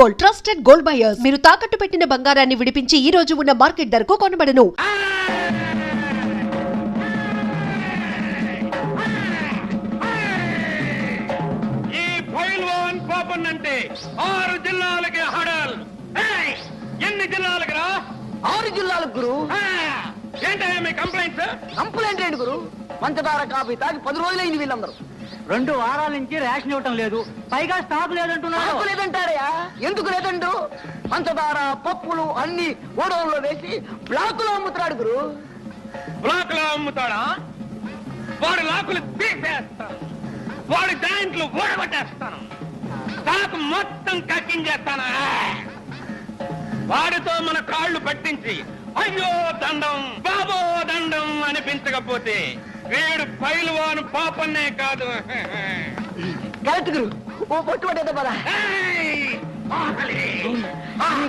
Gold, trusted gold buyers. మీరు తాకట్టు పెట్టిన బంగారాన్ని విడిపించి ఈ రోజు ఉన్న మార్కెట్ ధరకు కొనబడను. ఈ పైల్వాన్ పాపన్ అంటే 6 జిల్లాలకి హడల్. ఎన్ని జిల్లాలకు రా? 6 జిల్లాలకు గురు. ఏంటయ్యా మీ కంప్లైంట్స్? కంప్లైంట్ ఏంటి గురు? పంచదార కాఫీ తాగి 10 రోజులైంది వీళ్ళందరూ. 2 వారాల నుంచి రేషన్ ఇవ్వటం లేదు, పైగా స్టాక్ లేదంటున్నారు. స్టాకు లేదంటారయా? ఎందుకు లేదండు? పంచదార పప్పులు అన్ని గోడౌన్లో వేసి బ్లాక్ లో అమ్ముతున్నాడు గురు. బ్లాక్ లో అమ్ముతాడా? వాడి లాకులు తీసేస్తాను, వాడి జాయింట్లు ఊడగొట్టేస్తాను, స్టాక్ మొత్తం కక్కించేస్తాను. వాడితో మన కాళ్ళు పట్టించి అయ్యో దండం బాబో దండం అనిపించకపోతే వీడు పైల్వాన్ పాపన్నే కాదు. కరెక్ట్ గురు. ఓ పొట్టు పట్టేదా పదా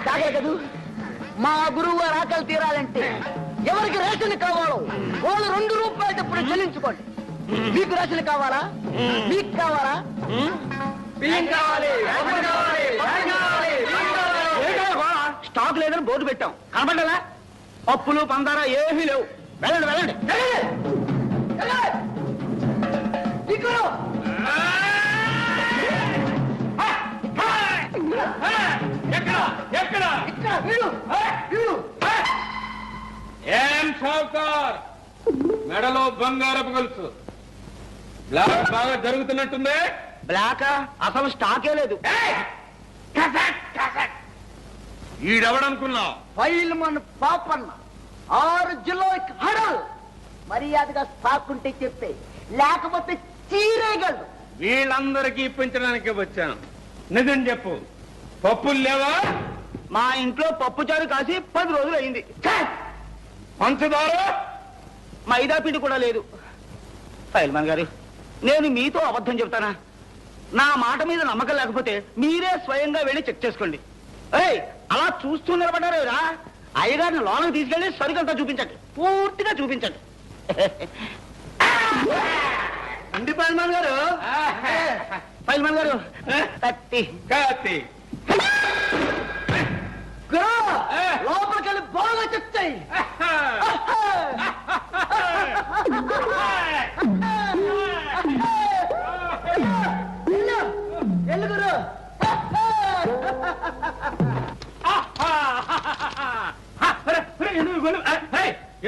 కాగల కదూ. మా గురువు గారు ఆకలి తీరాలంటే ఎవరికి రేషన్ కావాలో వాళ్ళు 2 రూపాయలు ఎప్పుడు చెల్లించుకోండి. మీకు రేషన్ కావాలా? మీకు కావాలా? స్టాక్ లేదని బోర్డు పెట్టాం, కనబడ్డా? పప్పులు పందార ఏమీ లేవు. వెళ్ళండి వెళ్ళండి. ఏం షావుకార్, మెడలో బంగారపు గొలుసు, బ్లాక్ బాగా జరుగుతున్నట్టుంది. బ్లాక్ అసలు స్టాకే లేదు. ఈడెవడనుకున్నావు? పైల్మన్ పాపన్న 6 జిల్లాలకు హడల్. మర్యాదగా స్టాక్ ఉంటే చెప్తే, లేకపోతే చీరేగలడు. వీళ్ళందరికీ ఇప్పించడానికి వచ్చాను. నిజం చెప్పు, పప్పులు లేవా? మా ఇంట్లో పప్పు చారు కాసి 10 రోజులు అయింది. పంచదార మైదా పిండి కూడా లేదు. ఫైల్మాన్ గారు, నేను మీతో అబద్ధం చెప్తానా? నా మాట మీద నమ్మకం లేకపోతే మీరే స్వయంగా వెళ్ళి చెక్ చేసుకోండి. ఏయ్, అలా చూస్తూ నిలబడ్డారా? అయ్యగారిని లోనకి తీసుకెళ్ళి సరికంతా చూపించండి, పూర్తిగా చూపించండి. అండి ఫైల్మాన్ గారు, ఫైల్మాన్ గారు కత్తి కాతి లోపలికి వెళ్ళి బాగా చెప్తాయి. ఎల్లుగురు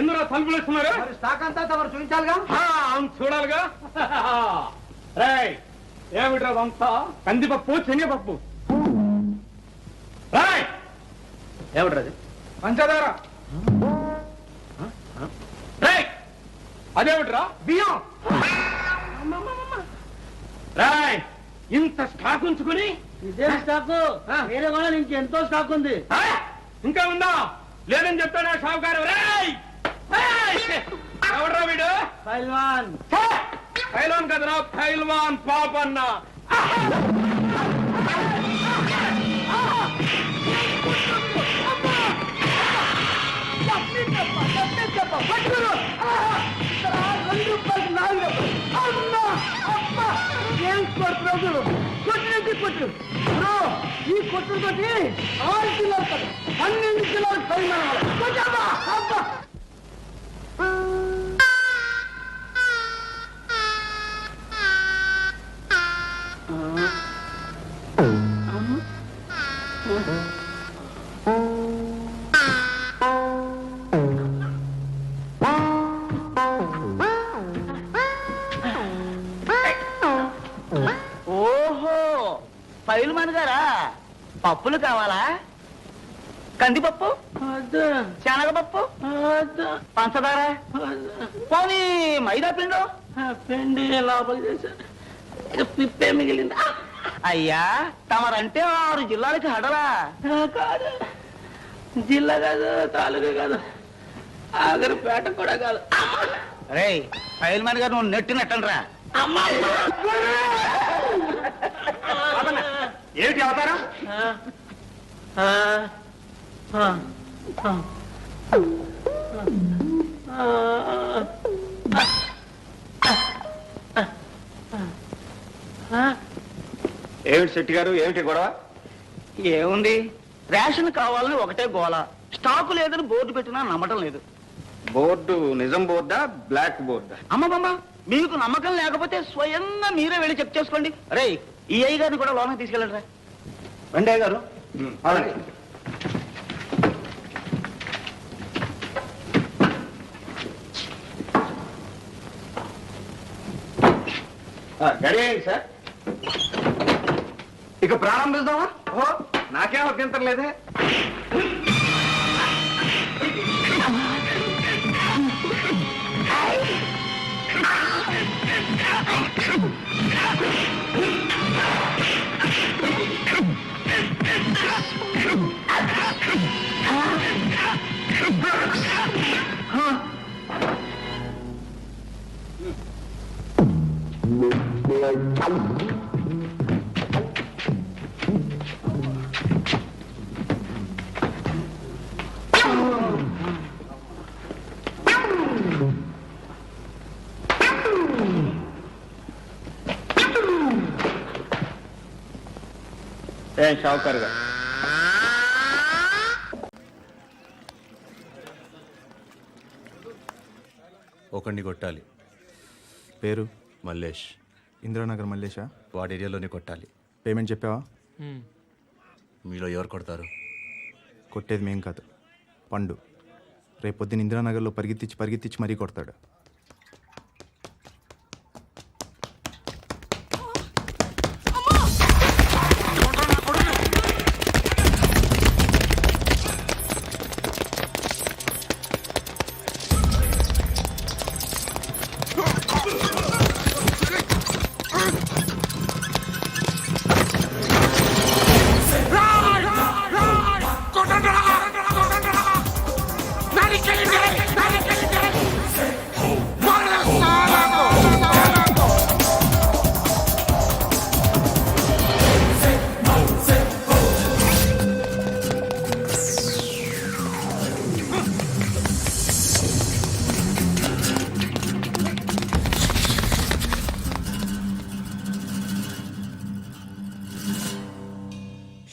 ఎందులో తలుపులు ఇస్తున్నారు? స్టాక్ అంతా తమరు చూపించాలిగా. అవును, చూడాలిగా. రేయ్, ఏమిట్రా వంతా? కందిపప్పు శనగపప్పు. రేయ్, ఏమిట్రది? పంచదార. రేయ్, అదేమిట్రా? బియ్యం. రేయ్, ఇంత స్టాక్ ఉంచుకుని ఇదే స్టాకు, వేరే వాళ్ళ నుంచి ఎంతో స్టాక్ ఉంది. ఇంకా ఉందా? లేదని చెప్తాడా షావుకారు? రేయ్, ఎవడ్రా వీడు? ఫైల్మాన్. పైల్వాన్ కదరా, పైల్వాన్ పాపన్న. ఈ కొట్టుతో 6 కిలోలు కదా, 12 కిలోలు పైన. ఓహో, ఫైల్మాన్ గారా? పప్పులు కావాలా? కందిపప్పు, శనగపప్పు, పంచదార, పోనీ మైదా పిండు. పిండి లోపల చేశాను, పిప్పే మిగిలింది. అయ్యా, తమరంటే 6 జిల్లాలకి హడలా? కాదు, జిల్లా కాదు, తాలూకా కాదు, ఆగరిపేట కూడా కాదు. రే ఫైల్మాన్ గారు, నువ్వు నెట్టినట్టండి రా. ఏమిటి అవతారం? ఏమిటి శెట్టి గారు, ఏమిటి గొడవ? ఏముంది, రేషన్ కావాలని ఒకటే గోల. స్టాకు లేదని బోర్డు పెట్టినా నమ్మటం లేదు. బోర్డు నిజం బోర్డా బ్లాక్ బోర్డా? అమ్మమ్మ, మీకు నమ్మకం లేకపోతే స్వయంగా మీరే వెళ్ళి చెక్ చేసుకోండి. రే, ఈ అయ్య గారిని కూడా లోనకి తీసుకెళ్ళండి రా. రండి అయ్య గారు. గడి అయింది సార్, ఇక ప్రారంభిద్దామా? ఓ, నాకేం అభ్యంతరం లేదే. ఏం షావుకారు గారు, ఒకడిని కొట్టాలి. పేరు మల్లేష్. ఇందిరానగర్ మల్లేషా? వాడి ఏరియాలోనే కొట్టాలి. పేమెంట్ చెప్పావా? మీలో ఎవరు కొడతారు? కొట్టేది మేం కాదు, పండు. రేపు పొద్దున్న ఇందిరానగర్లో పరిగెత్తించి మరీ కొడతాడు.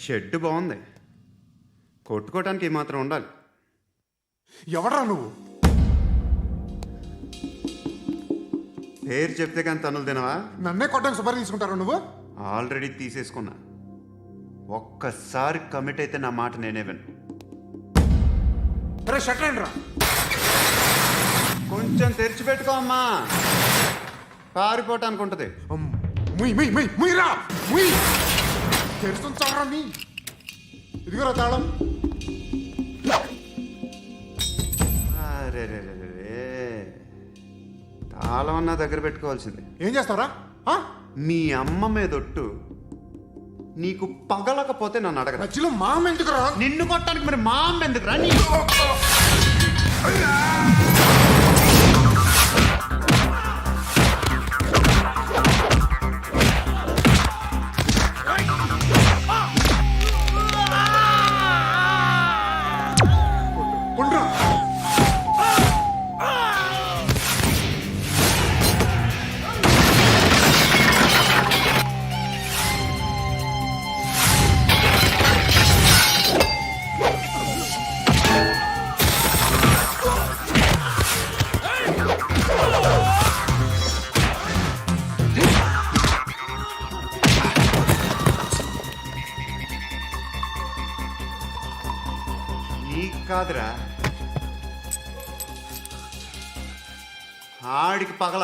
షెడ్ బాగుంది, కొట్టుకోవటానికి ఏమాత్రం ఉండాలి. ఎవడ్రా నువ్వు? పేరు చెప్తే కానీ తనులు తినవా? నన్నే కొట్టడానికి సుపారీ తీసుకుంటారా నువ్వు? ఆల్రెడీ తీసేసుకున్నా. ఒక్కసారి కమిట్ అయితే నా మాట నేనే విను. అరే షట్ రా. కొంచెం తెరిచిపెట్టుకో అమ్మా, పారిపోవటానికి ఉంటుంది. ముయ్యరా ముయ్. తెరుస్తుంచారా నీ? ఇదిగోరా తాళం. అరే తాళం అన్నా దగ్గర పెట్టుకోవాల్సింది. ఏం చేస్తావురా? మీ అమ్మ మీదొట్టు, నీకు పగలకపోతే నన్ను అడగరా. మధ్యలో మామ ఎందుకురా? నిన్ను కొట్టడానికి మరి మా అమ్మ ఎందుకురా? నీకు కాదురా, ఆడికి పగల.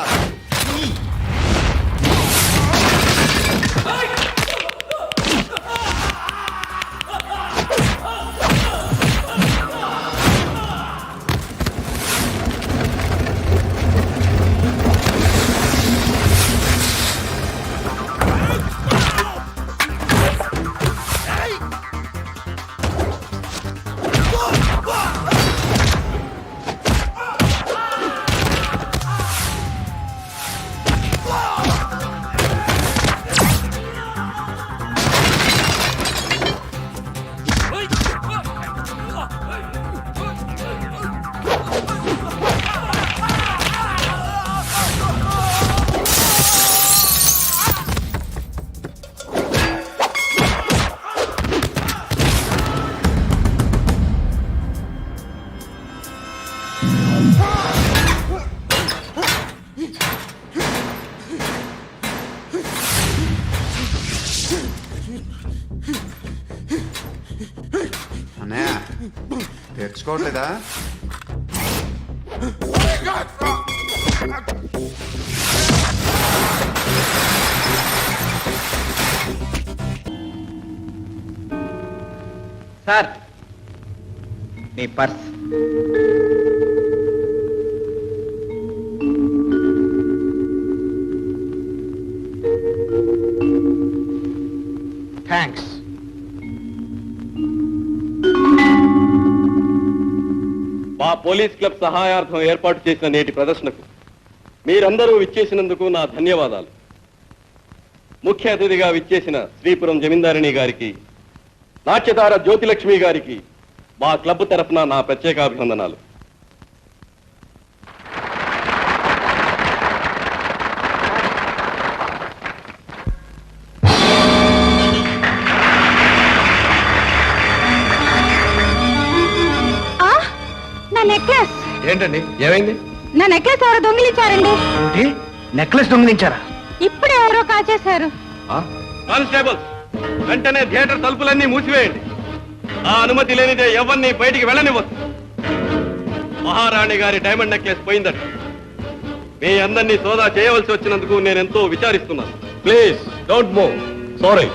తెచ్చుకోవట్లేదా? సార్ మీ పర్స్. థ్యాంక్స్. మా పోలీస్ క్లబ్ సహాయార్థం ఏర్పాటు చేసిన నేటి ప్రదర్శనకు మీరందరూ విచ్చేసినందుకు నా ధన్యవాదాలు. ముఖ్య అతిథిగా విచ్చేసిన శ్రీపురం జమీందారిణి గారికి, నాట్యతార జ్యోతిలక్ష్మి గారికి మా క్లబ్ తరఫున నా ప్రత్యేక అభినందనాలు. నా నెక్లెస్ ఏంటండి, ఏమైంది? నా నెక్లెస్ ఎవరో దొంగిలించారండి. నెక్లెస్ దొంగిలించారా? ఇప్పుడు ఎవరో కాచేశారు. కానిస్టేబుల్స్, వెంటనే థియేటర్ తలుపులన్నీ మూసివేయండి. ఆ అనుమతి లేనిదే ఎవరిని బయటికి వెళ్ళనివ్వద్దు. మహారాణి గారి డైమండ్ నెక్లెస్ పోయిందట. మీ అందరినీ సోదా చేయవలసి వచ్చినందుకు నేనెంతో విచారిస్తున్నాను. Please don't move. సారీ,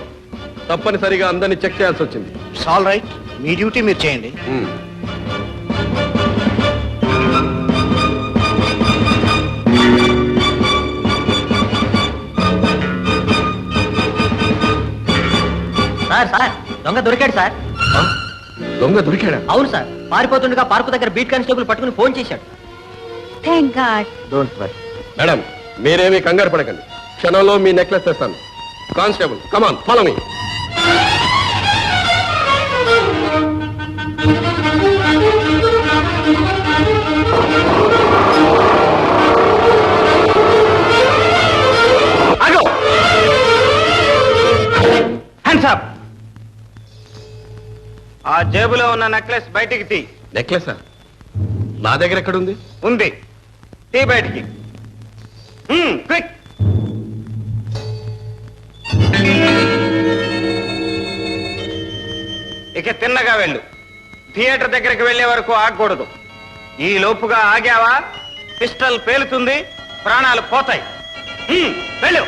తప్పనిసరిగా అందరినీ చెక్ చేయాల్సి వచ్చింది. ఆల్ రైట్, మీ డ్యూటీ మీరు చేయండి. సార్ దొంగ దొరికాడు సార్. దొంగ దొరికాడా? అవును సార్, పారిపోతుండగా పార్కు దగ్గర బీట్ కానిస్టేబుల్ పట్టుకుని ఫోన్ చేశాడు. Thank God. Don't worry. Madam, మీరేమీ కంగారు పడకండి. క్షణంలో మీ నెక్లెస్ తెస్తాను. కానిస్టేబుల్, కమాన్, ఫాలో మీ. Hands up. ఆ జేబులో ఉన్న నెక్లెస్ బయటికి తీ. నెక్లెసా? నా దగ్గర ఎక్కడుంది? ఉంది, తీ బయటికి. క్విక్. ఇక తిన్నగా వెళ్ళు. థియేటర్ దగ్గరికి వెళ్లే వరకు ఆగకూడదు. ఈ లోపుగా ఆగావా పిస్టల్ పేలుతుంది, ప్రాణాలు పోతాయి. వెళ్ళు.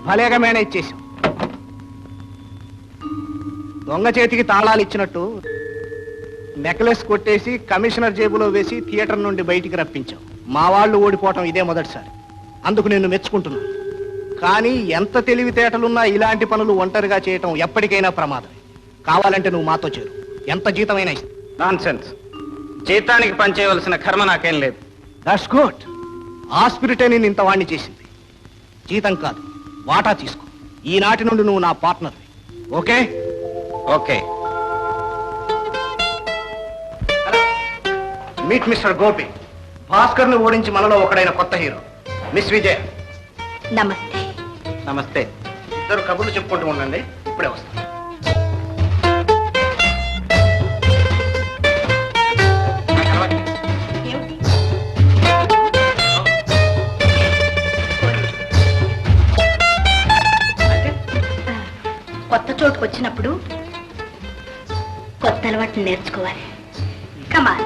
భలేగా మేనేజ్ చేశాం. దొంగ చేతికి తాళాలు ఇచ్చినట్టు నెక్లెస్ కొట్టేసి కమిషనర్ జేబులో వేసి థియేటర్ నుండి బయటికి రప్పించాం. మా వాళ్ళు ఓడిపోవటం ఇదే మొదటిసారి. అందుకు నేను మెచ్చుకుంటున్నాను. కానీ ఎంత తెలివితేటలున్నా ఇలాంటి పనులు ఒంటరిగా చేయటం ఎప్పటికైనా ప్రమాదం. కావాలంటే నువ్వు మాతో చేరు, ఎంత జీతమైనా ఇస్తా. నాన్సెన్స్. జీతానికి పనిచేయవలసిన కర్మ నాకేం లేదు. That's good. ఆ స్పిరిటే నేను ఇంత వాణ్ణి చేసింది. జీతం కాదు, వాటా తీసుకో. ఈనాటి నుండి నువ్వు నా partner. Okay? Okay. Meet mister Gopi. Bhaskar ను ఓడించి మనలో ఒకడైన కొత్త హీరో మిస్ విజయ్. నమస్తే. నమస్తే. ఇద్దరు కబుర్లు చెప్పుకుంటూ ఉండండి, ఇప్పుడే వస్తాను. వచ్చినప్పుడు కొత్త అలవాటు నేర్చుకోవాలి. కమాన్.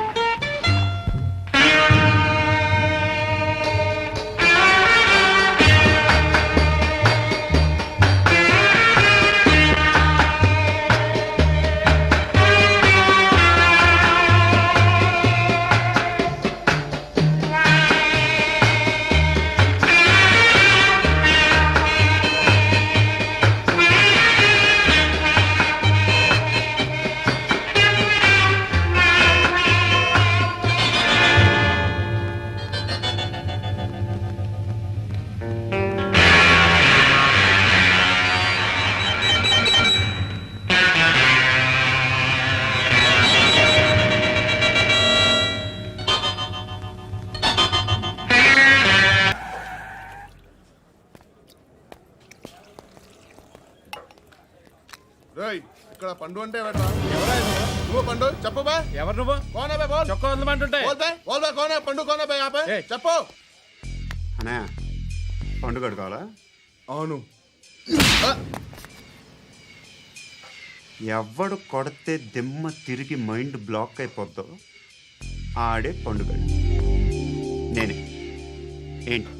ఇక్కడ పండు అంటే నువ్వు పండు చెప్పు బా. ఎవరు నువ్వు? కోనే బే బోల్. చొక్కా వదలమంటుంటే బోల్ బే బోల్ బే కోనే పండు కోనే బే ఆపే చెప్పు. అనే పండు కడుకోవాలా? అవును. ఎవడు కొడితే దిమ్మ తిరిగి మైండ్ బ్లాక్ అయిపోద్దో ఆడే పండుగ. నేనే. ఏంటి?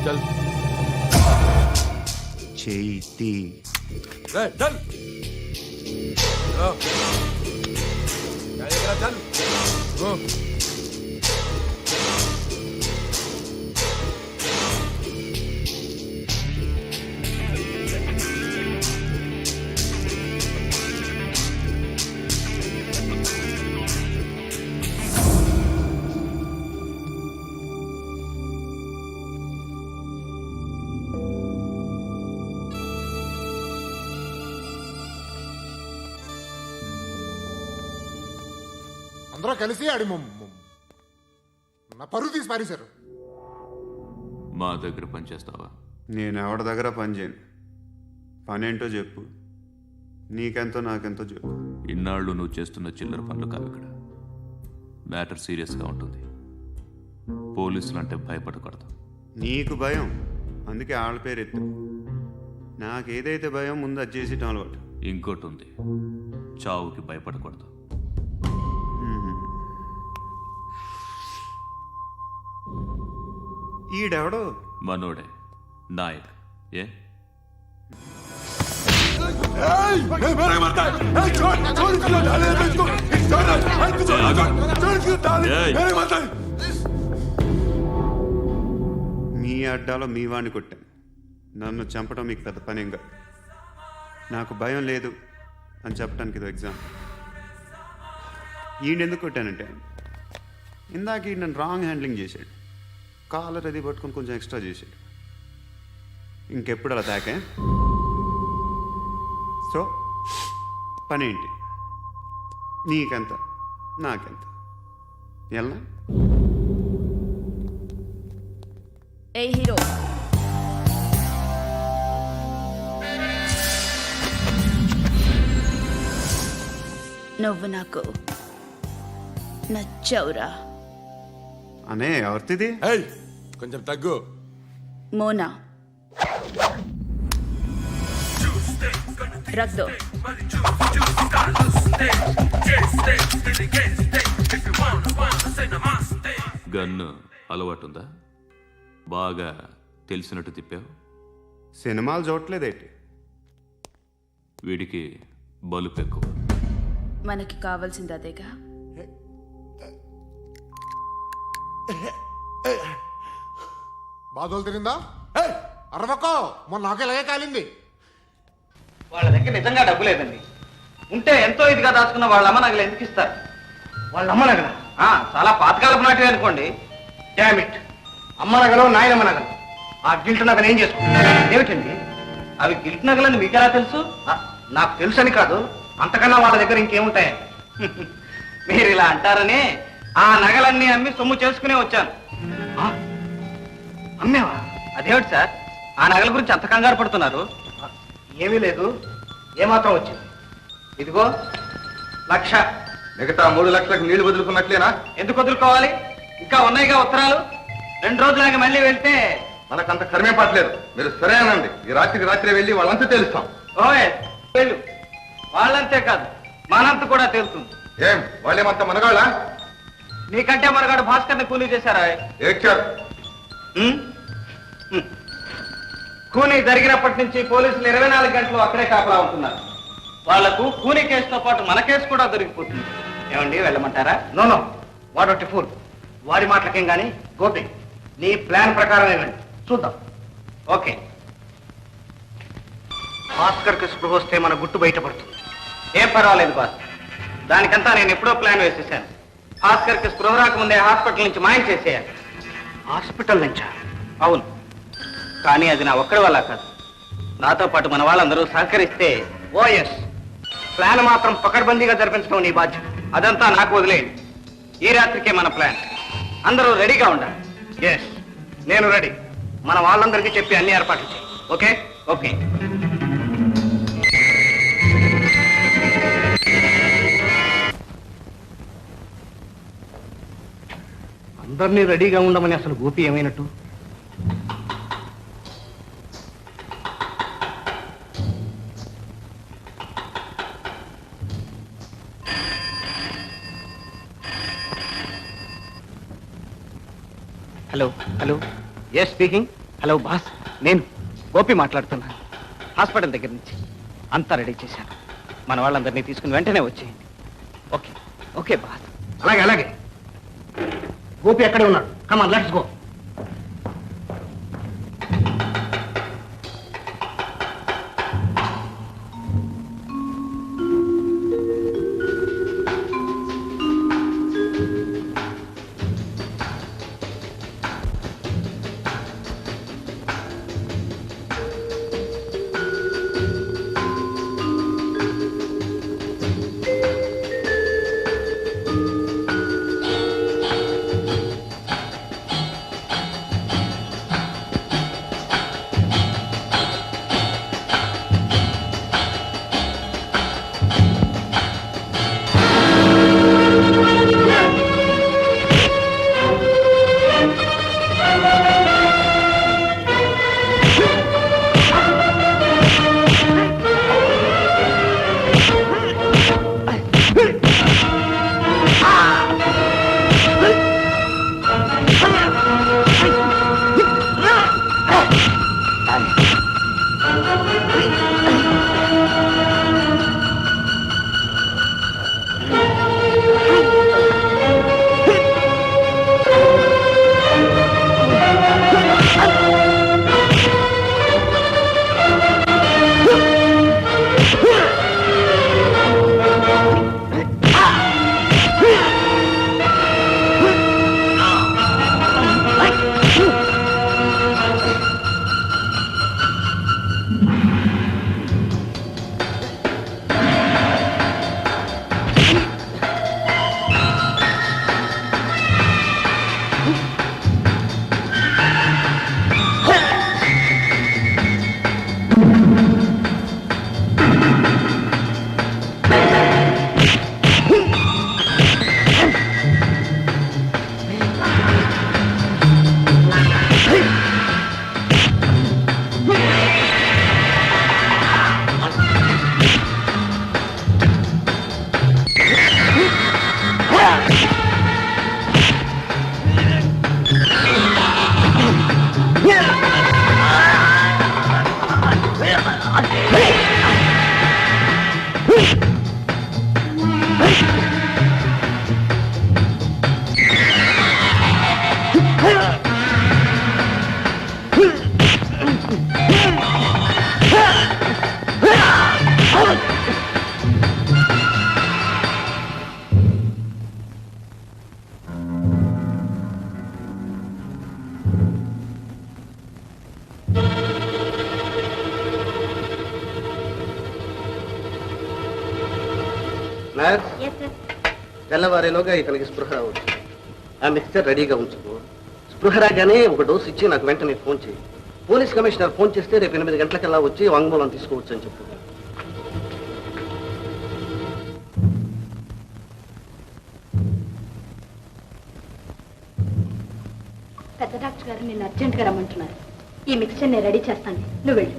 చల్ చేతి చల్ చల్. అందరూ కలిసి ఆడి నా పరువు తీసి పారేశారు. మా దగ్గర పనిచేస్తావా? నేను ఎవరి దగ్గర పని చేయను. పనేంటో చెప్పు. నీకెంతో నాకెంతో చెప్పు. ఇన్నాళ్ళు నువ్వు చేస్తున్న చిల్లర పనులు కావు ఇక్కడ. మ్యాటర్ సీరియస్గా ఉంటుంది. పోలీసులు అంటే భయపడకూడదు. నీకు భయం, అందుకే ఆళ్ళ పేరు ఎత్తు. నాకేదైతే భయం ముందు అది చేసేటం అలవాటు. ఇంకోటి ఉంది, చావుకి భయపడకూడదు. ఈడెవడో మనోడే నాయక్. ఏ మీ అడ్డాలో మీ వాడిని కొట్టాను. నన్ను చంపడం మీకు పెద్ద పనేం కాదు. నాకు భయం లేదు అని చెప్పడానికి ఇది ఎగ్జామ్. ఈయనెందుకు కొట్టానంటే ఇందాక ఈ నన్ను రాంగ్ హ్యాండ్లింగ్ చేశాడు. కాలర్ అది పట్టుకొని కొంచెం ఎక్స్ట్రా చేశాడు. ఇంకెప్పుడు అలా తాకే. సో పనేంటి? నీకెంత నాకెంత ఎలా? ఏ హీరో, నువ్వు నాకు నచ్చవురా. అనే ఎవరిది? కొంచెం తగ్గు. మోనా రక్ దో. గన్ను అలవాటుందా? బాగా తెలిసినట్టు తిప్పావు. సినిమాలు చూడట్లేదేంటి? వీడికి బలుపు ఎక్కువ. మనకి కావాల్సింది అదేగా. బాధలు తిరిందా? అరవకో, మొన్న నాకు ఇలాగే కాలింది. వాళ్ళ దగ్గర నిజంగా డబ్బు లేదండి. ఉంటే ఎంతో ఇదిగా దాచుకున్న వాళ్ళ అమ్మ నగలు ఎందుకు ఇస్తారు? వాళ్ళ అమ్మ నగల చాలా పాతకాలపు నాటివి అనుకోండి. డామిట్, అమ్మ నగలు నాయనమ్మ నగలు. ఆ గిల్ట్ నగలు ఏం చేసుకుంటారు ఏమిటండి? అవి గిల్ట్ నగలని మీకెలా తెలుసు? నాకు తెలుసు అని కాదు, అంతకన్నా వాళ్ళ దగ్గర ఇంకేముంటాయండి. మీరు ఇలా అంటారని ఆ నగలన్నీ అమ్మి సొమ్ము చేసుకునే వచ్చాను. అమ్మేవా? అదేమిటి సార్ ఆ నగల గురించి అంత కంగారు పడుతున్నారు? ఏమీ లేదు, ఏమాత్రం వచ్చింది. ఇదిగో 1,00,000. మిగతా 3 లక్షలకు నీళ్లు వదులుకున్నట్లేనా? ఎందుకు వదులుకోవాలి? ఇంకా ఉన్నాయిగా ఉత్తరాలు. 2 రోజులాగా మళ్ళీ వెళ్తే మనకంత కర్మే పట్టలేదు. మీరు సరేనండి, ఈ రాత్రికి రాత్రి వెళ్ళి వాళ్ళంతా తెలుస్తాం. ఓయ్ వెళ్ళు. వాళ్ళంతే కాదు, మనంత కూడా తెలుస్తుంది. ఏం వాళ్ళేమంత మనగాళ్ళ? నీకంటే మనగాడు భాస్కర్ని కూలీ చేశారా? ఏడ్చారు. కూనీ జరిగినప్పటి నుంచి పోలీసులు 24 గంటలు అక్కడే కాపలా ఉంటున్నారు. వాళ్లకు కూనీ కేసుతో పాటు మన కేసు కూడా దొరికిపోతుంది. ఏమండి వెళ్ళమంటారా? No, వాడొట్టి pool. వాడి మాటలకేం గాని. గోపి, నీ ప్లాన్ ప్రకారం ఇవ్వండి, చూద్దాం. ఓకే. భాస్కర్కి స్పృహ వస్తే మన గుట్టు బయటపడుతుంది. ఏం పర్వాలేదు బాస్, దానికంతా నేను ఎప్పుడో ప్లాన్ వేసేసాను. భాస్కర్కి స్పృహ రాకముందే హాస్పిటల్ నుంచి మాయం చేసేయాలి. హాస్పిటల్ నుంచా? అవును, కానీ అది నా ఒక్కడి వల్ల కాదు. నాతో పాటు మన వాళ్ళందరూ సహకరిస్తే ఓఎస్ ప్లాన్ మాత్రం పకడ్బందీగా జరిపించడం నీ బాధ్యత. అదంతా నాకు వదిలేయండి. ఈ రాత్రికే మన ప్లాన్. అందరూ రెడీగా ఉండాలి. ఎస్, నేను రెడీ. మన వాళ్ళందరికీ చెప్పి అన్ని ఏర్పాట్లు చేయి. Okay okay. అందరినీ రెడీగా ఉండమని అసలు గోపి ఏమైనట్టు? Hello hello, yes speaking. Hello boss, నేను గోపి మాట్లాడుతున్నాను. హాస్పిటల్ దగ్గర నుంచి అంతా రెడీ చేశాను. మన వాళ్ళందరినీ తీసుకుని వెంటనే వచ్చేయండి. Okay okay boss. అలాగే అలాగే. గోపి ఎక్కడే ఉన్నాడు. కమాన్, లెట్స్ గో. తెల్లవారేలోగా ఇతనికి స్పృహ రావచ్చు. ఆ మిక్సర్ రెడీగా ఉంచుకో. స్పృహ రాగానే ఒక డోసు ఇచ్చి నాకు వెంటనే ఫోన్ చేయి. పోలీస్ కమిషనర్ ఫోన్ చేస్తే రేపు 8 గంటలకల్లా వచ్చి వాంగ్మూలం తీసుకోవచ్చు అని చెప్పు. పెద్ద డాక్టర్ గారు నిన్ను అర్జెంట్గా రమ్మంటున్నారు. ఈ మిక్స్చర్ నేను రెడీ చేస్తాను, నువ్వు వెళ్ళు.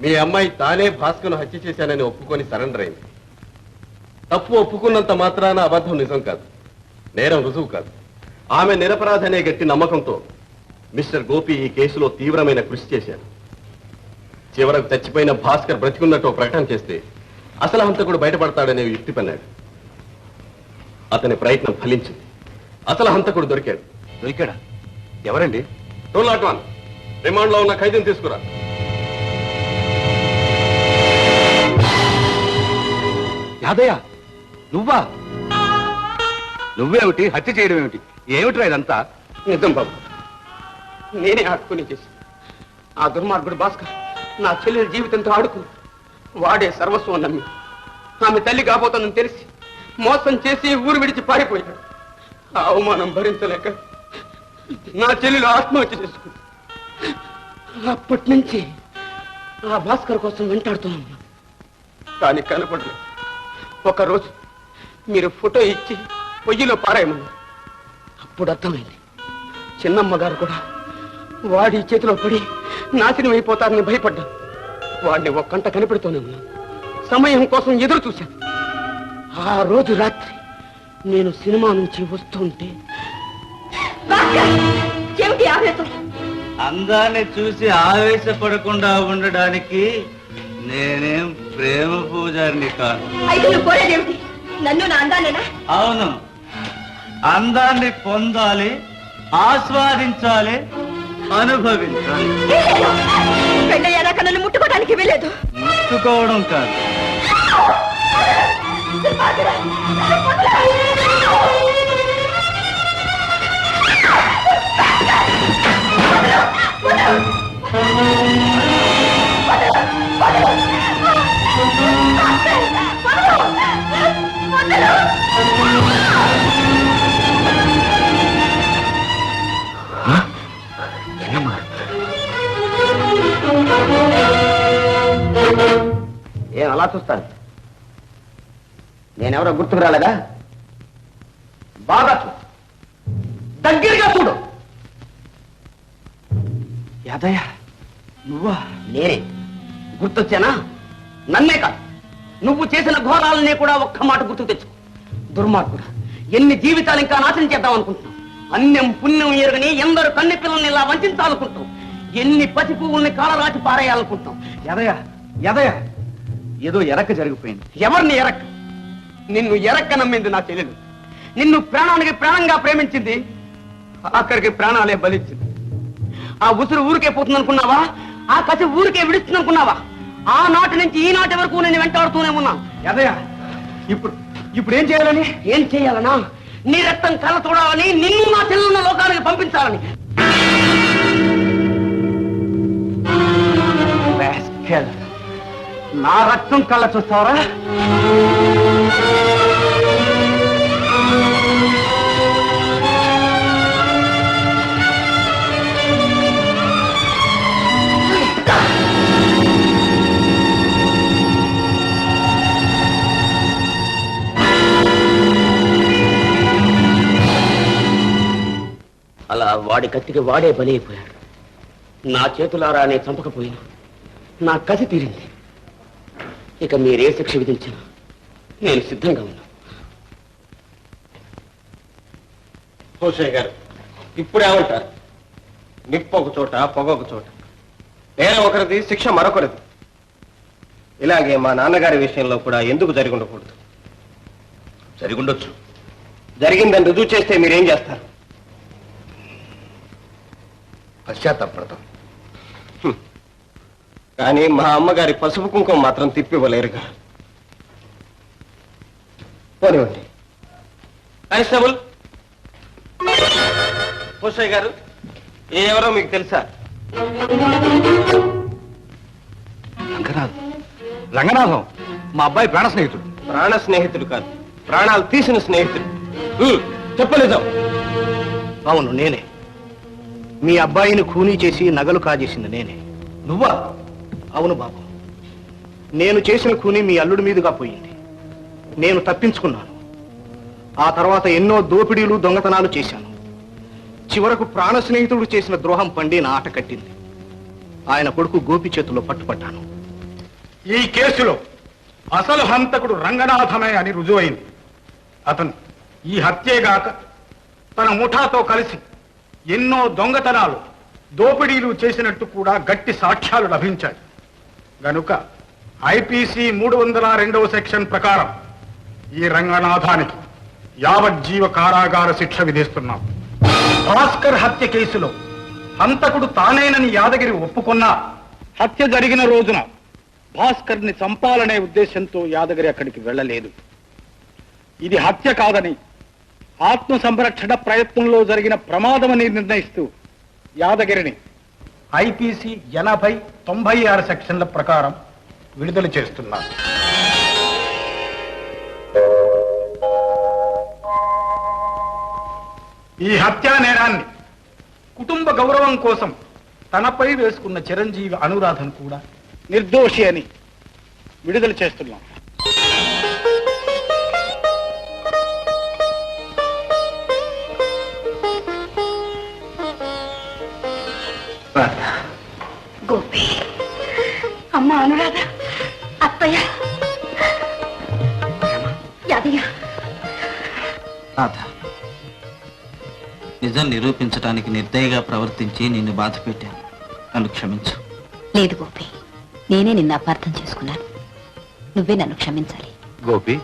మీ అమ్మాయి తానే భాస్కర్ను హత్య చేశానని ఒప్పుకొని సరెండర్ అయింది. తప్పు ఒప్పుకున్నంత మాత్రాన అబద్ధం నిజం కాదు, నేరం రుజువు కాదు. ఆమె నిరపరాధనే గట్టి నమ్మకంతో మిస్టర్ గోపి ఈ కేసులో తీవ్రమైన కృషి చేశారు. చివరకు చచ్చిపోయిన భాస్కర్ బ్రతికున్నట్టు ప్రకటన చేస్తే అసలు హంతకుడు బయటపడతాడనే యుక్తి పన్నాడు. అతని ప్రయత్నం ఫలించింది. అసలు హంతకుడు దొరికాడు. దొరికాడా? ఎవరండి? 201 రిమాండ్ లో ఉన్న ఖైదీని తీసుకురా. యాదయ్య, నువ్వా? నువ్వేమిటి హత్య చేయడం ఏమిటి? ఏమిట్రా ఇదంతా? నిజం బాబు, నేనే ఆడుకుని చేసి ఆ దుర్మార్గుడు భాస్కర్ నా చెల్లెల జీవితంతో ఆడుకుని వాడే సర్వస్వం నమ్మి ఆమె తల్లి కాబోతుందని తెలిసి మోసం చేసి ఊరు విడిచి పారిపోయాడు. ఆ అవమానం భరించలేక నా చెల్లెలు ఆత్మహత్య చేసుకుంది. అప్పటి నుంచి ఆ భాస్కర్ కోసం వెంటాడుతున్నాను, కానీ కనపడలేదు. ఒకరోజు మీరు ఫోటో ఇచ్చి పొయ్యిలో పారాయమన్నారు. అప్పుడు అర్థమైంది, చిన్నమ్మ గారు కూడా వాడి చేతిలో పడి నాశనం అయిపోతారని భయపడ్డాను. వాడిని ఒక్కంట కనిపెడుతూనే ఉన్నాను. సమయం కోసం ఎదురు చూశాను. ఆ రోజు రాత్రి నేను సినిమా నుంచి వస్తుంటే అందాన్ని చూసి ఆవేశపడకుండా ఉండడానికి నేనేం ప్రేమ పూజారిని కాదు. నన్ను నా అందానేనా? అవును, అందాన్ని పొందాలి, ఆస్వాదించాలి, అనుభవించాలి. పెళ్ళయ్యాక నన్ను ముట్టుకోవడానికి వెళ్ళలేదు. ముట్టుకోవడం కాదు, ఏం అలా చూస్తాను? నేనెవరో గుర్తుకు రాలేదా? బాగా చూడు, దగ్గరగా చూడు. యాదయ్య, నువ్వా? నేనే. గుర్తొచ్చానా? నన్నే కాదు, నువ్వు చేసిన ఘోరాలనే కూడా ఒక్క మాట గుర్తు తెచ్చుకో. దుర్మార్గుడు, ఎన్ని జీవితాలు ఇంకా నాశనం చేద్దాం అనుకుంటున్నావు? అన్యం పుణ్యం ఎరుగని ఎందరు కన్నె పిల్లల్ని ఇలా వంచాలనుకుంటావు? ఎన్ని పసి పువ్వుల్ని కాలరాచి పారేయాలనుకుంటావు? యాదయ్య, యాదయ్య, ఏదో ఎరక్క జరిగిపోయింది. ఎవరిని ఎరక్క? నిన్ను ఎరక్క నమ్మింది నా చెల్లెలు. నిన్ను ప్రాణానికి ప్రాణంగా ప్రేమించింది, ఆఖరికి ప్రాణాలే బలిచ్చింది. ఆ ఉసురు ఊరికే పోతుంది అనుకున్నావా? ఆ కసి ఊరికే విడుస్తుంది అనుకున్నావా? ఆ నాటి నుంచి ఈ నాటి వరకు నేను వెంటాడుతూనే ఉన్నాను. యాదయ్య, ఇప్పుడు ఏం చేయాలని? ఏం చేయాలనా? నీ రక్తం కళ్ళ చూడాలని, నిన్ను నా చెల్లెలున్న లోకానికి పంపించాలని. నా రక్తం కళ్ళ చూస్తావరా? అలా వాడి కత్తికి వాడే బలైపోయాడు. నా చేతులారా నే చంపకపోయినా నా కసి తీరింది. ఇక మీరే శిక్ష విధించినా నేను సిద్ధంగా ఉన్నా. హోషయ్య గారు, ఇప్పుడేమంటారు? నిప్పు ఒక చోట, పొగ ఒక చోట. నేరం ఒకరిది, శిక్ష మరొకరిది. ఇలాగే మా నాన్నగారి విషయంలో కూడా ఎందుకు జరిగి ఉండకూడదు? జరిగుండొచ్చు. జరిగిందని రుజువు చేస్తే మీరేం చేస్తారు? పశ్చాత్తాపడతాం. కానీ మా అమ్మగారి పసుపు కుంకుమ మాత్రం తిప్పివ్వలేరుగా. పోనివ్వండి. కానిస్టేబుల్, హోషయ్య గారు, ఎవరో మీకు తెలుసా? రంగనాథం మా అబ్బాయి ప్రాణ స్నేహితుడు. ప్రాణ స్నేహితుడు కాదు, ప్రాణాలు తీసిన స్నేహితుడు. చెప్పలేదా? అవును, నేనే. మీ అబ్బాయిని ఖూనీ చేసి నగలు కాజేసింది నేనే. నువ్వా? అవును బాబు, నేను చేసిన ఖూనీ మీ అల్లుడి మీదుగా పోయింది. నేను తప్పించుకున్నాను. ఆ తర్వాత ఎన్నో దోపిడీలు, దొంగతనాలు చేశాను. చివరకు ప్రాణ స్నేహితుడు చేసిన ద్రోహం పండి నా ఆట కట్టింది. ఆయన కొడుకు గోపి చేతుల్లో పట్టుపడ్డాను. ఈ కేసులో అసలు హంతకుడు రంగనాథమే అని రుజువైంది. అతను ఈ హత్యేగాక తన ముఠాతో కలిసి ఎన్నో దొంగతనాలు, దోపిడీలు చేసినట్టు కూడా గట్టి సాక్ష్యాలు లభించాయి. గనుక ఐపీసీ 302వ సెక్షన్ ప్రకారం ఈ రంగనాథానికి యావజ్జీవ కారాగార శిక్ష విధిస్తున్నాం. భాస్కర్ హత్య కేసులో హంతకుడు తానేనని యాదగిరి ఒప్పుకున్నా హత్య జరిగిన రోజున భాస్కర్ ని చంపాలనే ఉద్దేశంతో యాదగిరి అక్కడికి వెళ్ళలేదు. ఇది హత్య కాదని ఆత్మ సంరక్షణ ప్రయత్నంలో జరిగిన ప్రమాదమని నిర్ణయిస్తూ యాదగిరిని ఐపీసీ 80, 96 సెక్షన్ల ప్రకారం విడుదల చేస్తున్నారు. ఈ హత్యా నేరాన్ని కుటుంబ గౌరవం కోసం తనపై వేసుకున్న చిరంజీవి అనురాధను కూడా నిర్దోషి అని విడుదల చేస్తున్నాం. గోపి, అమ్మ అనురాధ, అత్తయ్య, యాదయ్య. రాధ, నిజం నిరూపించడానికి నిర్దయగా ప్రవర్తించి నిన్ను బాధ పెట్టాను. నన్ను క్షమించు. లేదు గోపి, నేనే నిన్ను అపార్థం చేసుకున్నాను. నువ్వే నన్ను క్షమించాలి. గోపి,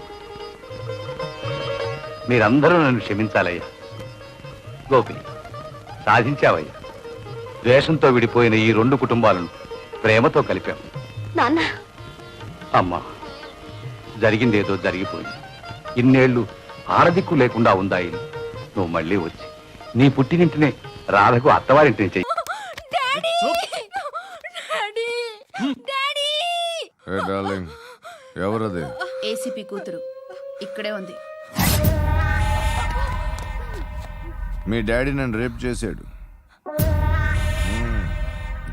మీరందరూ నన్ను క్షమించాలయ్యా. గోపి, సాధించావయ్యా. ద్వేషంతో విడిపోయిన ఈ 2 కుటుంబాలను ప్రేమతో కలిపాము. నాన్న, అమ్మా, జరిగిందేదో జరిగిపోయింది. ఇన్నేళ్లు ఆరదిక్కు లేకుండా ఉందాయి. నువ్వు మళ్ళీ వచ్చి నీ పుట్టినింటినే రాధకు అత్తవారింటిని చెయ్యి. ఎవరది? ఏసీపీ కూతురు ఇక్కడే ఉంది. మీ డాడీ నన్ను రేప్ చేశాడు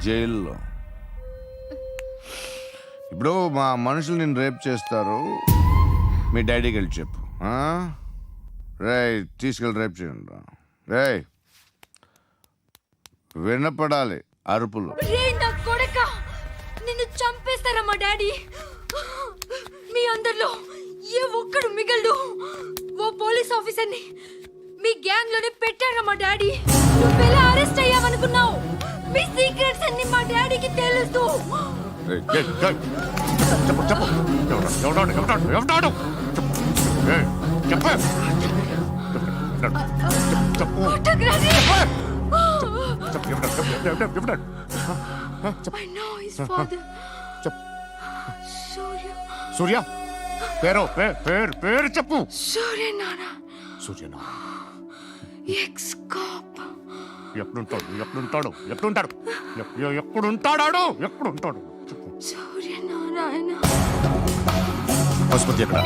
జైల్లో. ఇప్పుడు మా మనుషులు నేను రేప్ చేస్తారు, మీ డాడీకి వెళ్ళి చెప్పు. రే, తీసుకెళ్ళి రేప్ చేయండి. రే, వినపడాలి అరుపులు. నిన్ను చంపేస్తారా మా డాడీ? మీ అందరిలో ఏ ఒక్కడు మిగలడు. ఓ పోలీస్ ఆఫీసర్ని మీ గ్యాంగ్ లోనే పెట్టారా మా డాడీ? నువ్వెలా అరెస్ట్ అయ్యావనుకున్నావు? మీ సీక్రెట్స్ అన్ని మా డాడీకి తెలుసు. సూర్య పేరు పేరు చెప్పు. సూర్యనారాయణ. Suryanarayana ex cop. ఎప్పుడుంటాడు సూర్యనారాయణ. ఆసుపత్రి ఎక్కడ?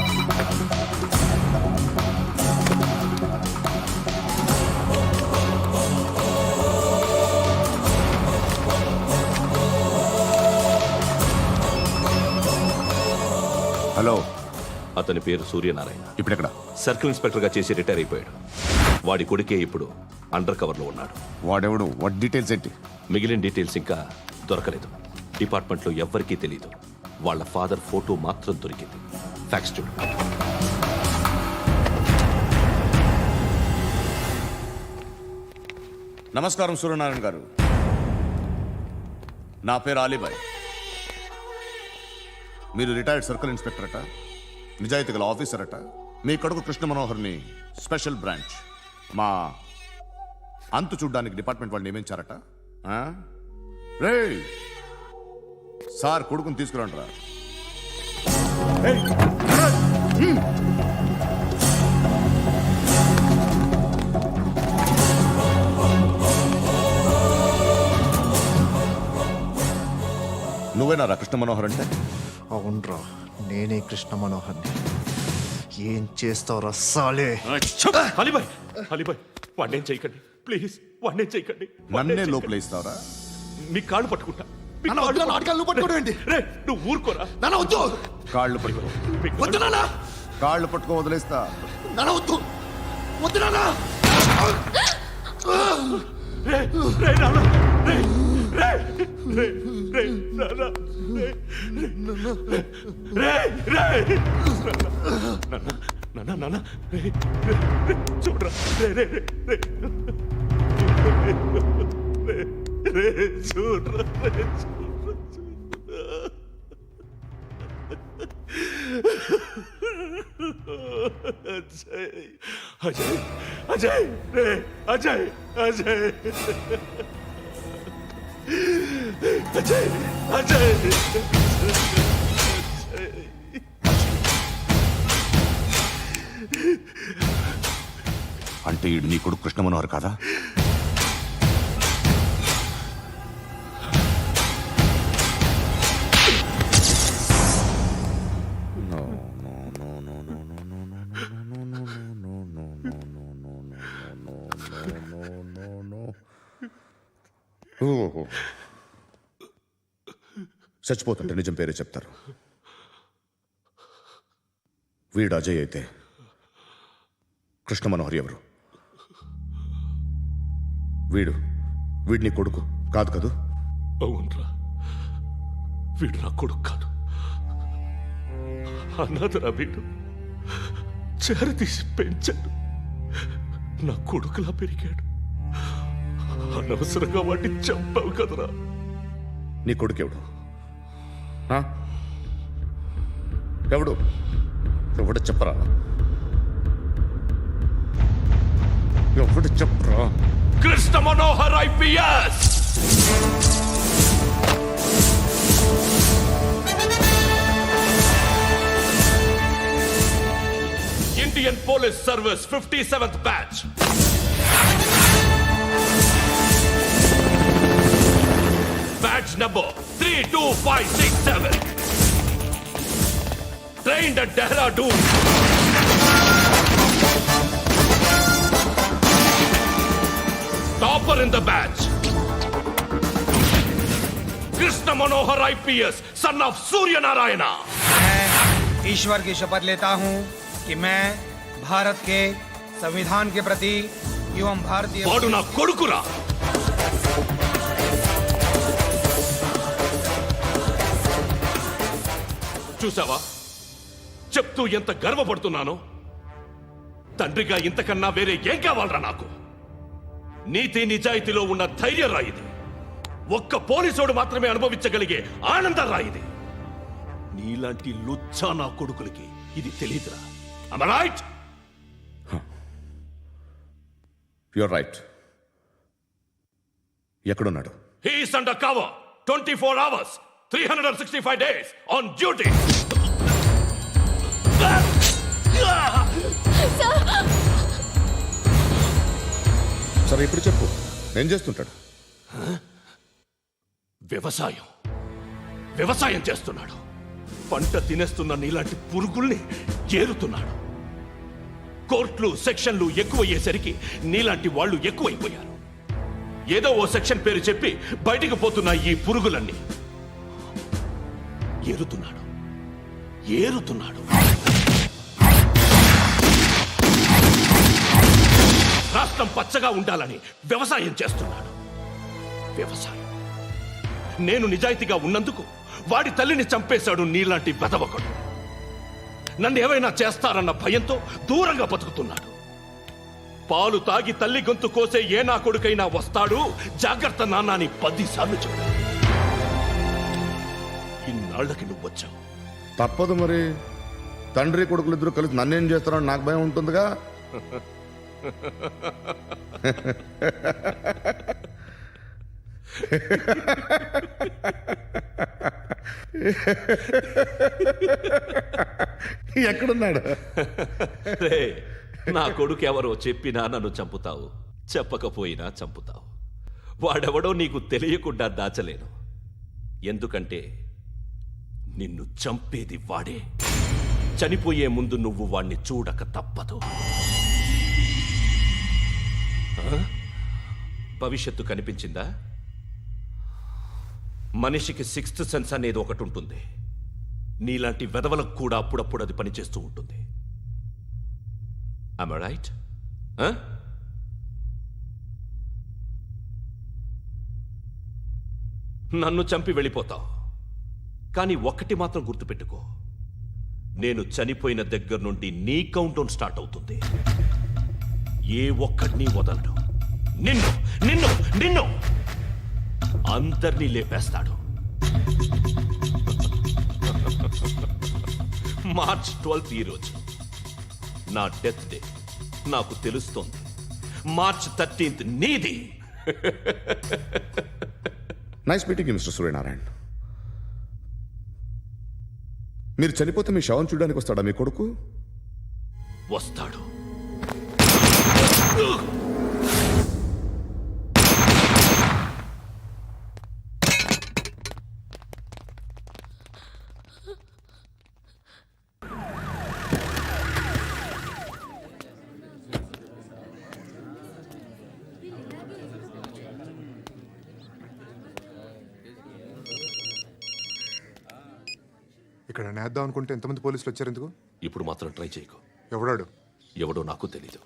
హలో, అతని పేరు సూర్యనారాయణ. ఇప్పుడెక్కడ? సర్కిల్ ఇన్స్పెక్టర్ గా చేసి రిటైర్ అయిపోయాడు. వాడి కొడుకే ఇప్పుడు అండర్ కవర్ లో ఉన్నాడు. వాడెవడు? వాట్ డీటెయిల్స్ ఏంటి? మిగిలిన డీటెయిల్స్ ఇంకా దొరకలేదు. డిపార్ట్మెంట్ లో ఎవ్వరికీ తెలియదు. వాళ్ళ ఫాదర్ ఫోటో మాత్రం దొరికింది. ఫ్యాక్స్ చూడు. నమస్కారం సూర్యనారాయణ గారు. నా పేరు అలీబాయ్. మీరు రిటైర్డ్ సర్కిల్ ఇన్స్పెక్టర్ అట, నిజాయితీ గల ఆఫీసర్ అట. మీ కొడుకు కృష్ణ మనోహర్ని స్పెషల్ బ్రాంచ్ మా అంతు చూడ్డానికి డిపార్ట్మెంట్ వాళ్ళు నియమించారట. రే సార్, కొడుకుని తీసుకురండి రా. నువ్వేనా రా కృష్ణ మనోహర్ అంటే? అవునరా, నేనే కృష్ణ మనోహర్ని. ఏం చేస్తావు రస్సాలే? అలీబాయ్, వాడినేం చేయకండి ప్లీజ్. వాడినేం చేయకండి. నన్నే లోపల ఇస్తావరా? మీ కాళ్ళు పట్టుకుంటా. నువ్వు ఊరుకోరా. కాళ్ళు పట్టుకో. కాళ్ళు పట్టుకో వదిలేస్తా. రే చూడరా చూడరా అజయ్ అజయ్ అజయ్ రే అజయ్ అజయ్ అజయ్ అజయ్ అంటే నీ కొడుకు కృష్ణ మనోహర్ కాదా? చచ్చిపోతుంటే నిజం పేరే చెప్తారు. వీడు అజయ్ అయితే కృష్ణ మనోహర్ ఎవరు? వీడిని కొడుకు కాదు కదూ? అవునరా, వీడు నా కొడుకు కాదు, అనాథరా. వీడు చేరతీసి పెంచాడు, నా కొడుకులా పెరిగాడు. అనవసరంగా వాడిని చంపావు కదరా. నీ కొడుకెవడు? ఎవడు ఎవడు చెప్పరా? ఎవడు చెప్పరా? Krishna Manohar IPS. Indian police service 57th batch. Badge number 32567. Trained at Dehradun. Topper in the batch. Krishna Manohar IPS, son of Surya Narayana. मैं ईश्वर की शपथ लेता हूँ कि मैं भारत के संविधान के प्रति एवं भारतीय वाडु ना कोडुकुरा. చూసావా, చెప్తూ ఎంత గర్వపడుతున్నానో. తండ్రిగా ఇంతకన్నా వేరే ఏం కావాలరా నాకు? నీతి నిజాయితీలో ఉన్న ధైర్యం రాయిది. ఒక్క పోలీసోడు మాత్రమే అనుభవించగలిగే ఆనందం రాయిది. నీలాంటి లుచ్చా నా కొడుకులకి ఇది తెలియదురా. Am I right? You're right. ఎక్కడున్నాడు? He is under cover 24 hours 365 days on duty. సరే ఇప్పుడు చెప్పు, ఏం చేస్తుంటాడు? వ్యవసాయం చేస్తున్నాడు. పంట తినేస్తున్న నీలాంటి పురుగుల్ని ఏరుతున్నాడు. కోర్టులు సెక్షన్లు ఎక్కువయ్యేసరికి నీలాంటి వాళ్ళు ఎక్కువైపోయారు. ఏదో ఓ సెక్షన్ పేరు చెప్పి బయటికి పోతున్న ఈ పురుగులన్నీ ఏరుతున్నాడు. రాష్ట్రం పచ్చగా ఉండాలని వ్యవసాయం చేస్తున్నాడు. నేను నిజాయితీగా ఉన్నందుకు వాడి తల్లిని చంపేశాడు నీలాంటి వెధవకుడు. నన్ను ఏమైనా చేస్తారన్న భయంతో దూరంగా బతుకుతున్నాడు. పాలు తాగి తల్లి గొంతు కోసే ఏ నా కొడుకైనా వస్తాడు. జాగ్రత్త నాన్న అని 10 సార్లు చెప్పు. ఇన్నాళ్ళకి నువ్వు వచ్చావు. తప్పదు మరి. తండ్రి కొడుకులు ఇద్దరు కలిసి నన్నేం చేస్తారని నాకు భయం ఉంటుందిగా. ఎక్కడున్నాడు? నా కొడుకు ఎవరో చెప్పినా నన్ను చంపుతావు, చెప్పకపోయినా చంపుతావు. వాడెవడో నీకు తెలియకుండా దాచలేను. ఎందుకంటే నిన్ను చంపేది వాడే. చనిపోయే ముందు నువ్వు వాణ్ణి చూడక తప్పదు. భవిష్యత్తు కనిపించిందా? మనిషికి 6th సెన్స్ అనేది ఒకటి ఉంటుంది. నీలాంటి వెధవలకు కూడా అప్పుడప్పుడు అది పనిచేస్తూ ఉంటుంది. Am I right? నన్ను చంపి వెళ్ళిపోతావు. కానీ ఒక్కటి మాత్రం గుర్తుపెట్టుకో, నేను చనిపోయిన దగ్గర నుండి నీ కౌంటౌన్ స్టార్ట్ అవుతుంది. ఏ ఒక్కడిని వదలడు. నిన్ను నిన్ను నిన్ను అందరినీ లేపేస్తాడు. మార్చ్ 12 ఈ రోజు నా డెత్ డే. నాకు తెలుస్తోంది. మార్చ్ 13 నీది. Nice meeting mister Suryanarayan. మీరు చనిపోతే మీ శవం చూడడానికి వస్తాడా మీ కొడుకు? వస్తాడు. ఇక్కడ నేద్దాం అనుకుంటే ఎంతమంది పోలీసులు వచ్చారు ఎందుకు? ఇప్పుడు మాత్రం ట్రై చేయకు. ఎవడాడు? ఎవడో నాకు తెలీదు.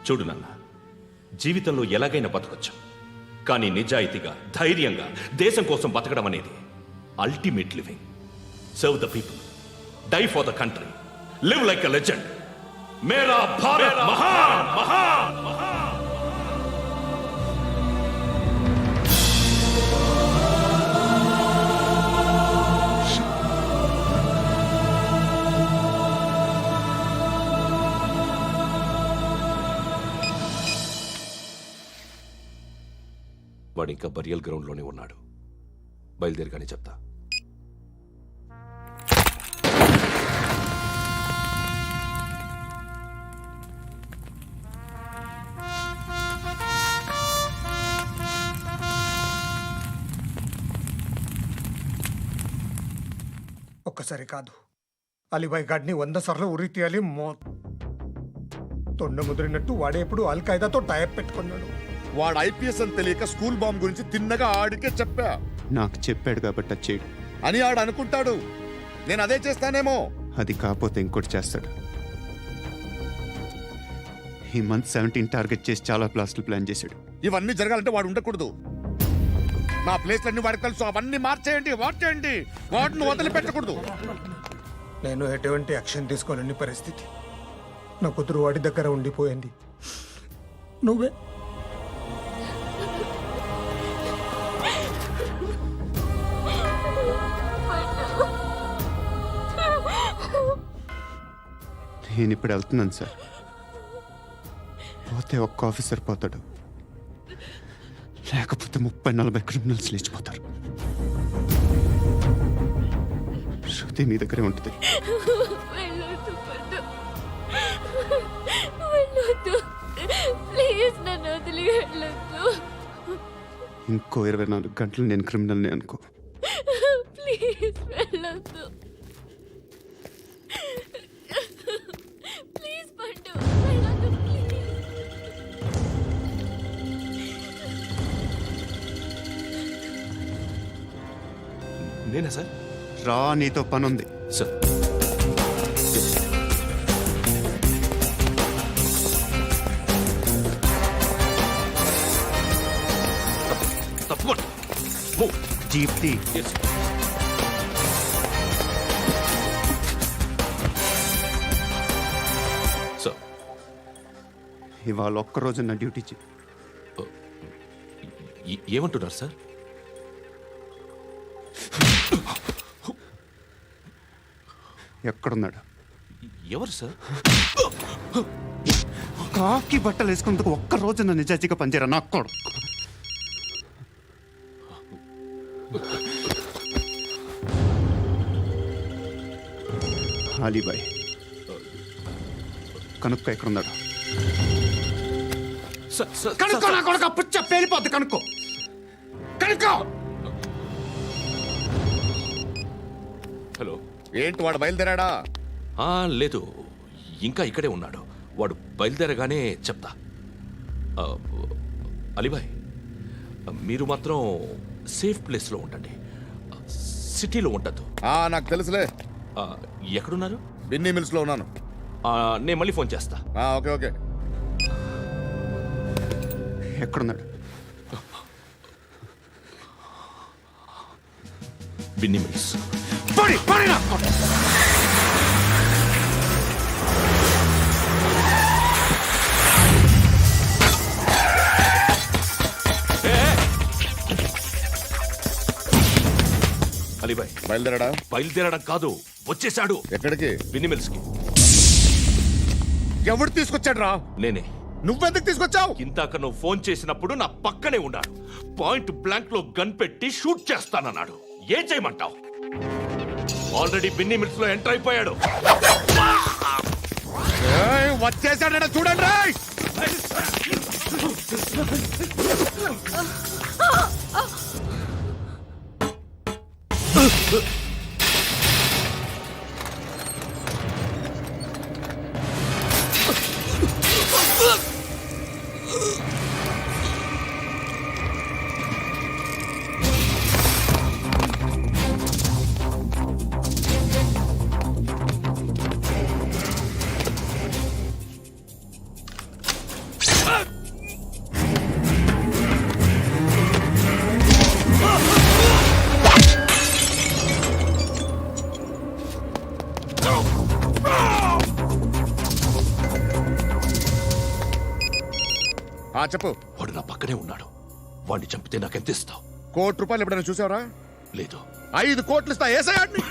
చూడు నాన్న, జీవితంలో ఎలాగైనా బతకొచ్చు. కానీ నిజాయితీగా, ధైర్యంగా దేశం కోసం బతకడం అనేది ultimate living. Serve the people, die for the country, live like a legend. మేరా భారత్ మహాన్ మహాన్ మహాన్. వాడు ఇంకా బరియల్ గ్రౌండ్లోనే ఉన్నాడు. బయలుదేరగానే చెప్తా. ఒక్కసారి కాదు, అలీబాయ్ గాడిని 100 సార్లు ఉరి తీయాలి. తొండ ముదిరినట్టు వాడే ఇప్పుడు అల్ ఖైదాతో టైప్ పెట్టుకున్నాడు. వాడు ఐపీఎస్ అని తెలియక స్కూల్ బాంబ్ గురించి తిన్నగా ఆడికే చెప్పా. నాకు చెప్పాడు కాబట్టి చేయడు అని ఆడు అనుకుంటాడు. నేను అదే చేస్తానేమో. అది కాకపోతే ఇంకోటి చేస్తాడు. ఈ మంత్ 17 టార్గెట్ చేసి చాలా ప్లాస్టులు ప్లాన్ చేశాడు. ఇవన్నీ జరగాలంటే వాడు ఉండకూడదు. నా ప్లేస్లన్నీ వాడికి తెలుసు. అవన్నీ మార్చేయండి, వార్చేయండి. వాటిని వదిలిపెట్టకూడదు. నేను ఎటువంటి యాక్షన్ తీసుకోలేని పరిస్థితి. నా కూతురు వాడి దగ్గర ఉండిపోయింది. నేను ఇప్పుడు వెళ్తున్నాను సార్. పోతే ఒక్క ఆఫీసర్ పోతాడు, లేకపోతే 30-40 క్రిమినల్స్ లేచిపోతారు. శృతి మీ దగ్గరే ఉంటుంది. వెళ్ళొద్దు పండు, వెళ్ళొద్దు ప్లీజ్, నన్ను వదిలి వెళ్ళొద్దు. ఇంకో 24 గంటలు నేను క్రిమినల్ని అనుకో. ప్లీజ్ వెళ్ళొద్దు, ప్లీజ్ పండు వెళ్ళొద్దు ప్లీజ్. నేనా సార్? రా, నీతో పనుంది సార్. తప్పకుండా జీప్తి. సార్, ఇవాళ ఒక్కరోజు నా డ్యూటీ చేయి. ఏమంటున్నారు సార్? ఎక్కడున్నాడు? ఎవరు సార్? కాకి బట్టలు వేసుకున్నందుకు ఒక్కరోజు నా నిజాజీగా పనిచేయరా నా కొడుకు. అలీబాయ్ కనుక్కో, ఎక్కడున్నాడు? కనుక్కో నా కొడుకు, పుచ్చ పేలిపోద్ది. కనుక్కో కనుక్కో. హలో, ఏంటి వాడు బయలుదేరాడా? లేదు, ఇంకా ఇక్కడే ఉన్నాడు. వాడు బయలుదేరగానే చెప్తా. అలీబాయ్, మీరు మాత్రం సేఫ్ ప్లేస్లో ఉండండి, సిటీలో ఉండద్దు. నాకు తెలుసులే. ఎక్కడున్నారు? బిన్నీ మిల్స్లో ఉన్నాను. నేను మళ్ళీ ఫోన్ చేస్తా. Okay okay. ఎక్కడున్నాడు? బిన్నీ మిల్స్. అలీబాయ్ బయలుదేరాడా? బయలుదేరడం కాదు, వచ్చేసాడు. ఎక్కడికి? బిన్నీ మిల్స్ కి. ఎవడు తీసుకొచ్చాడు రా? నేనే. నువ్వెందుకు తీసుకొచ్చావు? ఇందాక నువ్వు ఫోన్ చేసినప్పుడు నా పక్కనే ఉన్నాడు. పాయింట్ బ్లాంక్ లో గన్ పెట్టి షూట్ చేస్తానన్నాడు. ఏం చేయమంటావు? ఆల్రెడీ బిన్నీ మిల్స్ లో ఎంటర్ అయిపోయాడు. వచ్చేసాడ చూడండి. చెప్పు. వాడు నా పక్కనే ఉన్నాడు. వాడిని చంపితే నాకెంత ఇస్తావు? ₹1,00,00,000 ఎప్పుడైనా చూసావరా? లేదు. 5 కోట్లు ఇస్తా. ఏసయాడిని.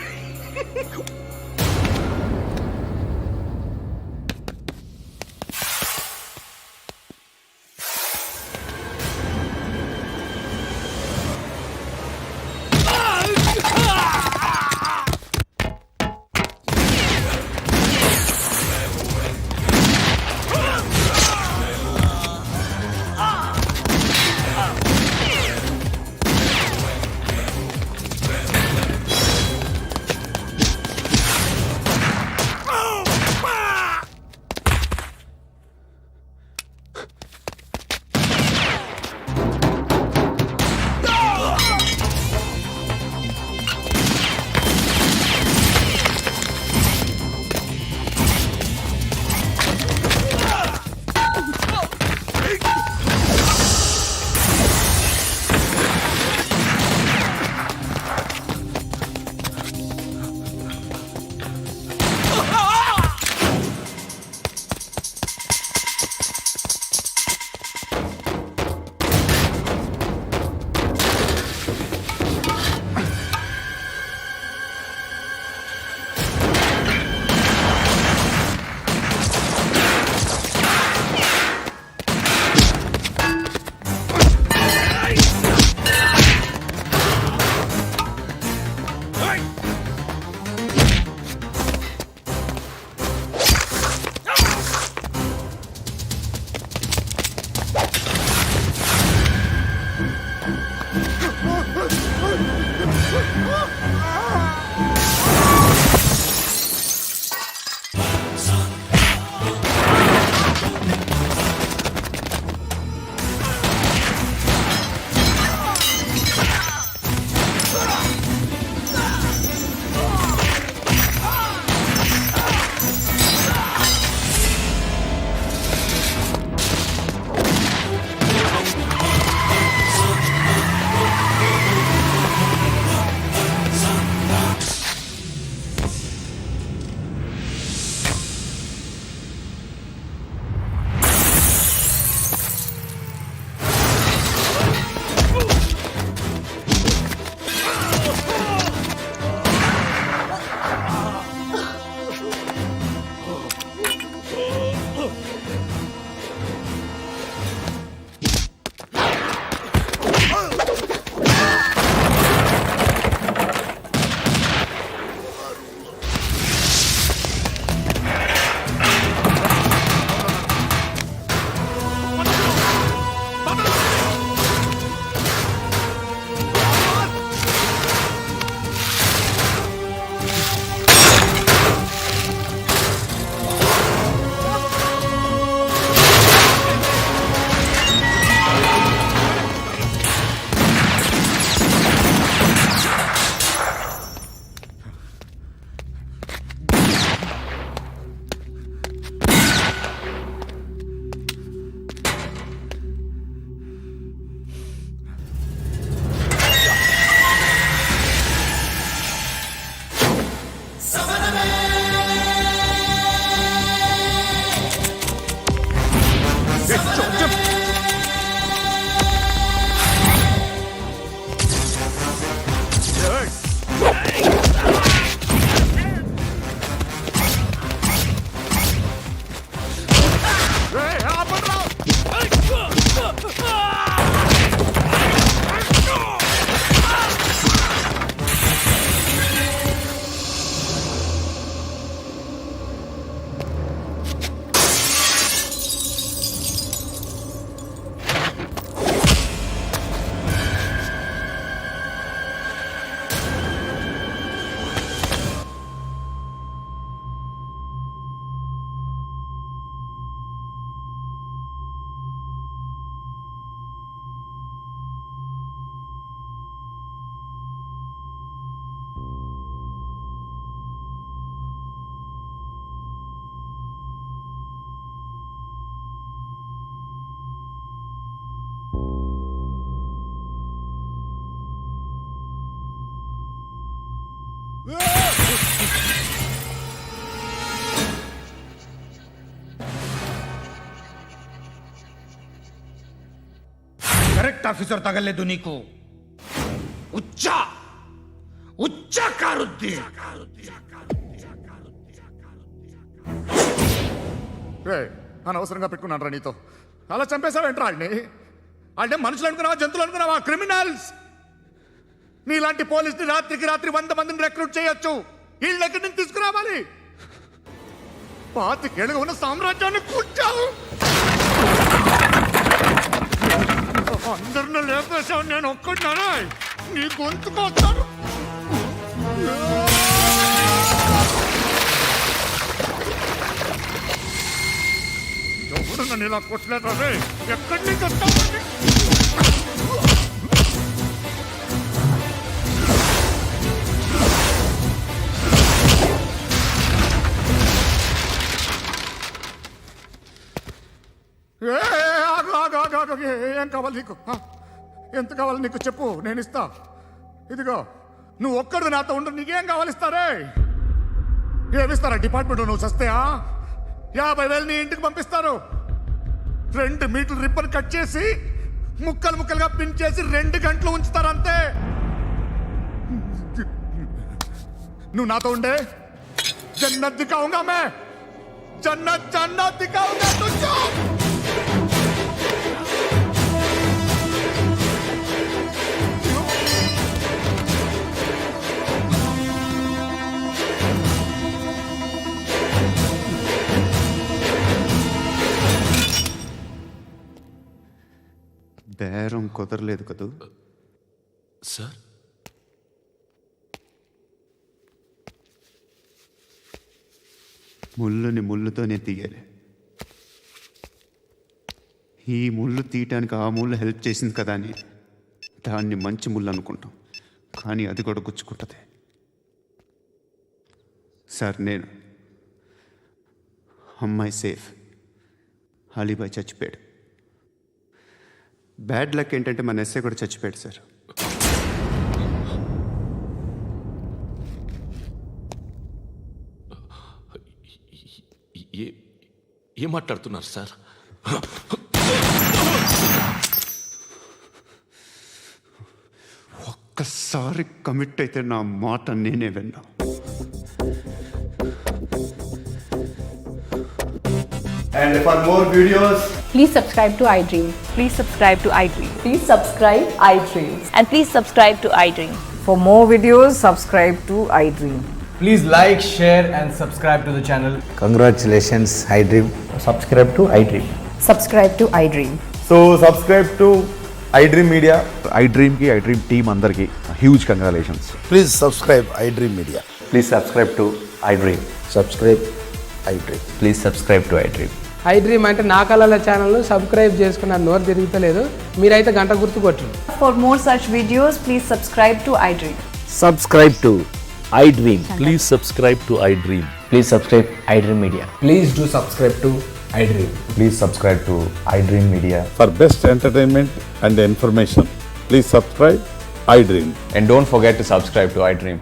సెట్ ఆఫీసర్ తగలేదు నీకు. ఉచ్చ కారుద్ది. అనవసరంగా పెట్టుకున్నాను రా నీతో. అలా చంపేశావేంట్రా వాళ్ళని? వాళ్ళే మనుషులు అనుకున్నావా, జంతువులు అనుకున్నావా? క్రిమినల్స్. నీలాంటి పోలీసుని రాత్రికి రాత్రి 100 మందిని రిక్రూట్ చేయొచ్చు. వీళ్ళు ఎక్కడి నుంచి తీసుకురావాలి? 25 ఏళ్ళుగా ఉన్న సామ్రాజ్యాన్ని కూర్చావు. అందరిని లేపేశావు, నేను ఒక్కడినానా? నీ గొంతుకొస్తాను. ఎవరు నన్ను ఇలా కొట్టలేదా? ఎక్కడి నుంచి వస్తావు? ఏం కావాలి నీకు? ఎంత కావాలి నీకు చెప్పు, నేను ఇస్తా. ఇదిగో నువ్వు ఒక్కడు నాతో ఉండు. నీకేం కావాలి ఇస్తారే? ఏమిస్తారా డిపార్ట్మెంట్? నువ్వు చస్తేయా 50,000 నీ ఇంటికి పంపిస్తారు. 2 మీటర్లు రిబ్బన్ కట్ చేసి ముక్కలు ముక్కలుగా పిన్ చేసి 2 గంటలు ఉంచుతారు అంతే. నువ్వు నాతో ఉండే జన్నత్ దిఖాऊंगा मैं, जन्नत दिखाऊंगा तुझको. బేరం కుదరలేదు కదూ సార్? ముళ్ళుని ముళ్ళుతోనే తీయాలి. ఈ ముళ్ళు తీయటానికి ఆ ముళ్ళు హెల్ప్ చేసింది కదా అని దాన్ని మంచి ముళ్ళు అనుకుంటాం, కానీ అది కూడా గుచ్చుకుంటుంది. సార్, నేను అమ్మాయి సేఫ్, అలీబాయ్ చచ్చిపోయాడు. బ్యాడ్ లక్ ఏంటంటే మన ఎస్ఐ కూడా చచ్చిపోయాడు సార్. ఏం మాట్లాడుతున్నారు సార్? ఒక్కసారి కమిట్ అయితే నా మాట నేనే విన్నా. And for more videos, please subscribe to iDream. Please subscribe to iDream. Please subscribe iDream. And please subscribe to iDream. For more videos, subscribe to iDream. please like, share and subscribe to the channel. Congratulations, iDream. Subscribe to iDream. Subscribe to iDream. So subscribe to iDream Media. iDream ki iDream team andarki huge congratulations. Please subscribe iDream Media. Please subscribe to iDream. Subscribe iDream. Please subscribe to iDream. iDream అంటే నా కళల ఛానల్ను subscribe చేసుకున్న నోరు తిరుగుతలేదు, మీరైతే గంట గుర్తు కొట్టండి. For more such videos, please subscribe to iDream. Subscribe to iDream. Please subscribe to iDream. Please subscribe iDream Media. Please do subscribe to iDream. Please subscribe to iDream Media. For best entertainment and information, please subscribe iDream. And don't forget to subscribe to iDream.